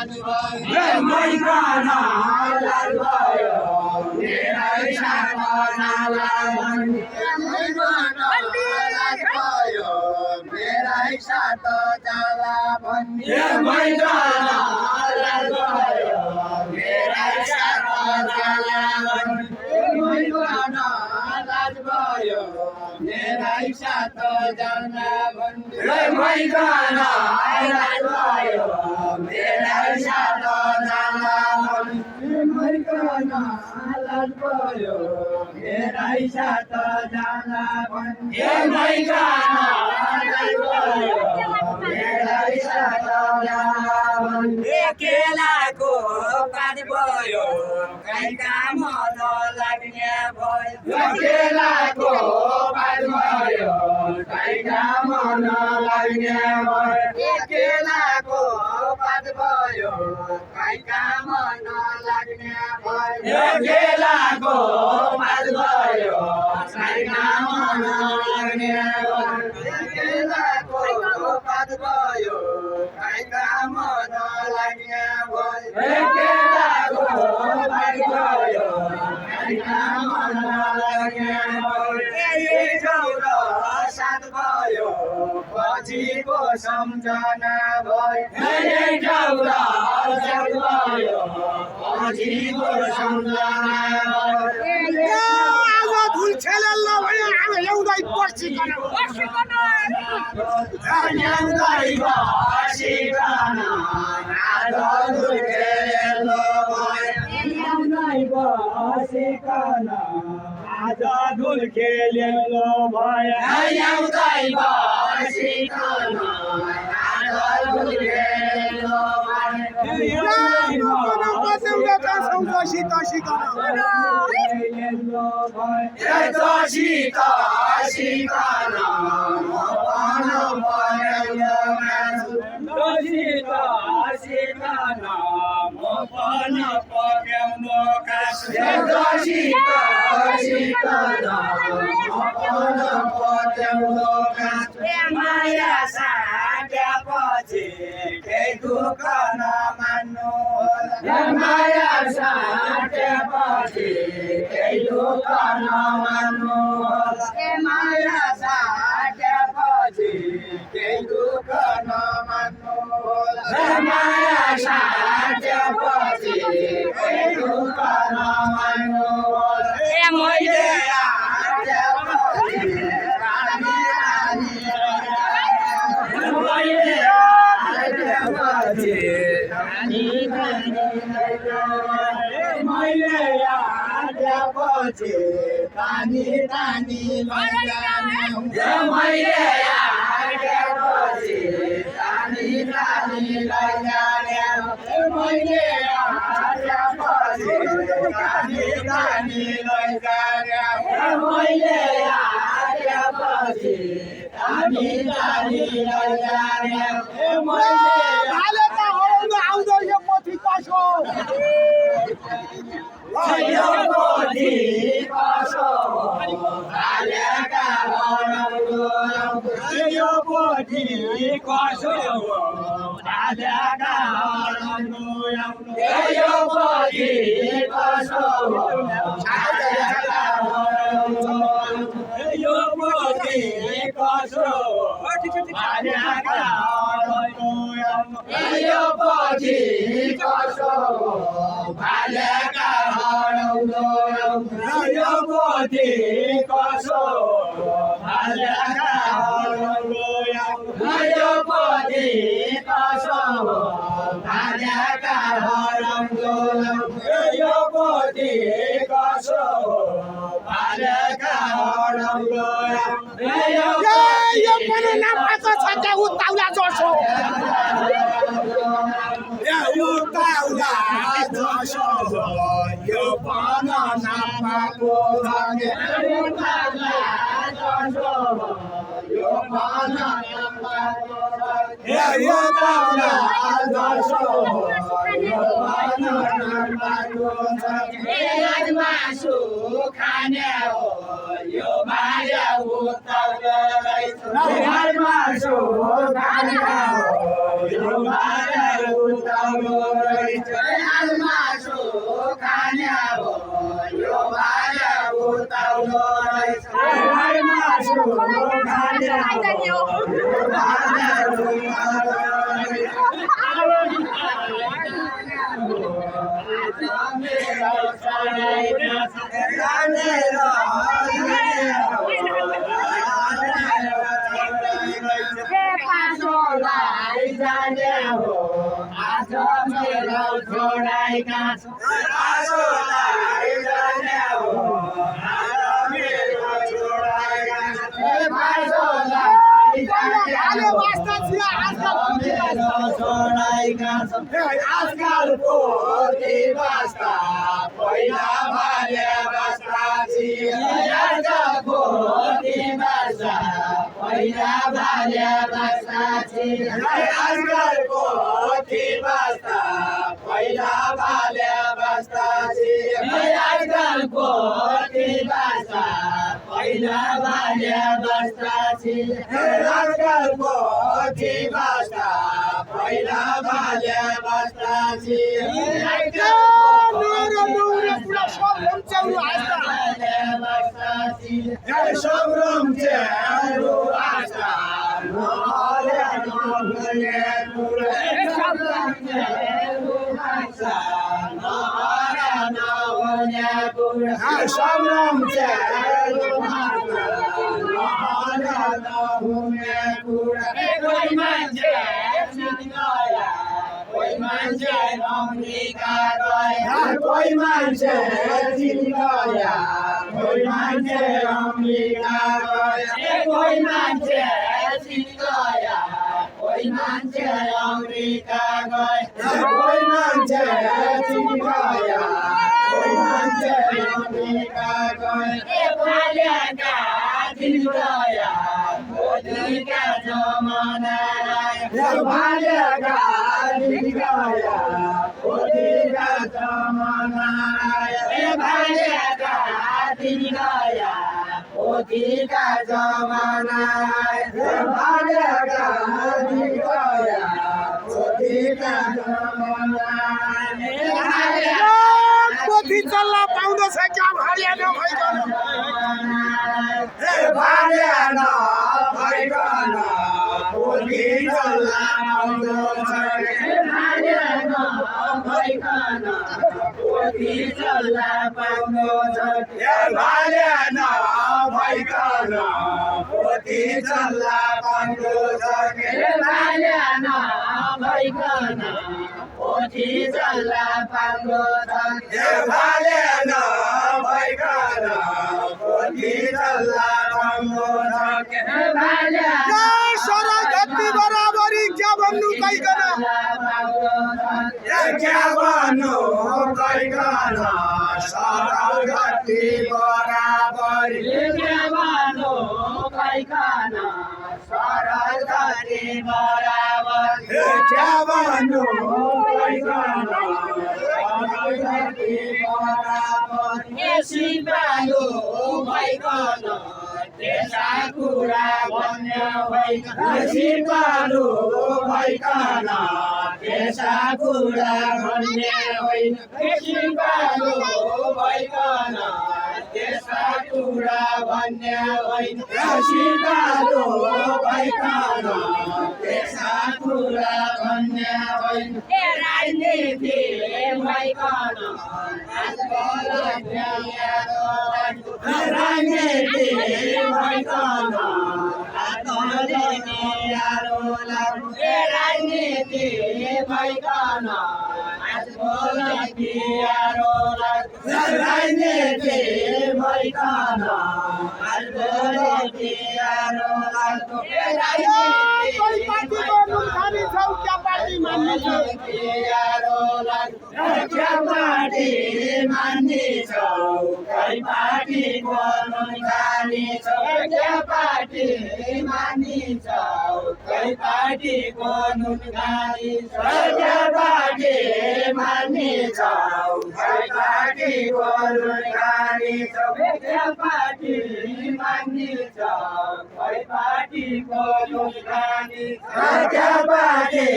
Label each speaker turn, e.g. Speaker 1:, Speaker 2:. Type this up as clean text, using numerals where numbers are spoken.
Speaker 1: मैकाना लाल भयो मेरै सापनाला भन्ने मैकाना लाल भयो मेरै साथ जाला भन्ने मैकाना लाल भयो मेरै साथ जाला भन्ने मैकाना लाल भयो मेरै साथ जाला भन्ने मैकाना लाल भयो मेरै साथ जाला भन्ने मैकाना लाल भयो मेरै साथ जाला भन्ने मैकाना लाल भयो मेरै साथ जाला भन्ने केलाको पात भयो कहीँ काम नलाग्ने भयो केलाको पात भयो कहीँ काम नलाग्ने भयो केलाको पात भयो कहीँ काम नलाग्ने भयो केलाको पात भयो कहीँ काम नलाग्ने भयो केलाको पात भयो कहीँ काम नलाग्ने भयो केलाको पात भयो कहीँ काम नलाग्ने भयो साथ भयो पछिको सम्झना भयो साथ भयो पछिको सम्झना भयो धुल खेल भयो आमा एउटै पर्सिकन आज धुल खेल भयो आज धुल खेलेलो भयो एउटै बसिकन आज धुल खेलेलो माया साट्यापछि केही दुःख नमान्नु माया साट्यापछि केही दुःख नमान्नु माया साट्यापछि केही दुःख नमान्नु माया साट्यापछि केही दुःख नमान्नु मैले तानी तानी मैले तानी तानी मैले तानी तानी मैले तानी तानी आउँदो पछि कसो यो पोथी कसो भालेका हराउँदो यो पोथी कसो भालेका हराउँदो यो पोथी कसो भालेका हराउँदो यो पोथी कसो भालेका हराउँदो यो पोथी कसो भालेका हराउँदो यो पोथी कसो भालेका हराउँदो यो पोथी कसो भालेका हराउँदो यो पोथी कसो भालेका हराउँदो यो पनि नाफाको छ त्यो उताउला जोड्छौ उताउला जोड्छौ यो पनि नाफाको छ उताउला जोड्छौ यो पनि नाफाको छ यो उताउला जोड्छौ यो पनि नाफाको छ आज मासु खाने हो यो भाजा उताउला मासु खाने हो यो भाजा उताउलो रहेछ मासु खाने हो यो भाजा उताउलो रहेछ मासु खाने हो यो भाजा उताउलो आजकलको बस्ता पहिला भाले बस्ता आजकलको बस्ता पहिला भाले बस्ता आजकलको बस्ता पहिला भाले बस्ता आजकलको बस्ता पहिला भाले बस्ता आजकलको बस्ता पहिला भाले बस्ता संग्राम चेहरो आस्था संग्राम कोही मान्छे अमेरिका गया कोही मान्छे चीन गया कोही मान्छे अमेरिका गया कोही मान्छे चीन गया कोही मान्छे अमेरिका गया कोही मान्छे चीन गया कोही मान्छे अमेरिका गया भालेका दिन गया मोदीका जमाना भालेका दिन गया मोदीका जमाना भालेका दिन गया मोदीका जमाना भालेका दिन गया मोदीका जमाना मोदी चल्ला पाउँदछ क्या हरियाणा भइकन हरियाणा भइकन मोदी चल्ला पाउँदछ हरियाणा भइकन मोदी चल्ला पाउँदछ हरियाणा भइकन मोदी चल्ला पाउँदछ हरियाणा भइकन मोदी चल्ला पाउँदछ भालेना भइकन मोदी चल्ला पाउँदछ सरगति बराबरी क्या भन्नु कहिकन क्या भन्नु कहिकन सरगति बराबरी क्या भन्नु कहिकन सरगति बराबरी क्या भन्नु कहिकन सिपालु भइकन त्यसा कुरा भन्ने भइकन सिपालु भइकन त्यसा कुरा भन्ने होइन सिपालु भइकन त्यसा कुरा भन्ने होइन सिपालु भइकन त्यसा कुरा भन्ने होइन राजनीति भइकन राजनीति भइकन राजनीति भइकन राजनीति भइकन क्या पार्टी मान्ने छौ कई पार्टी गर्नु खाने छौ क्या पार्टी मान्ने छौ कई पार्टी गर्नु खाने छौ क्या
Speaker 2: पार्टी मानिन्छौ खै पार्टी बोलुन जानिन्छौ पार्टी मानिन्छौ खै पार्टी बोलुन जानिन्छौ पार्टी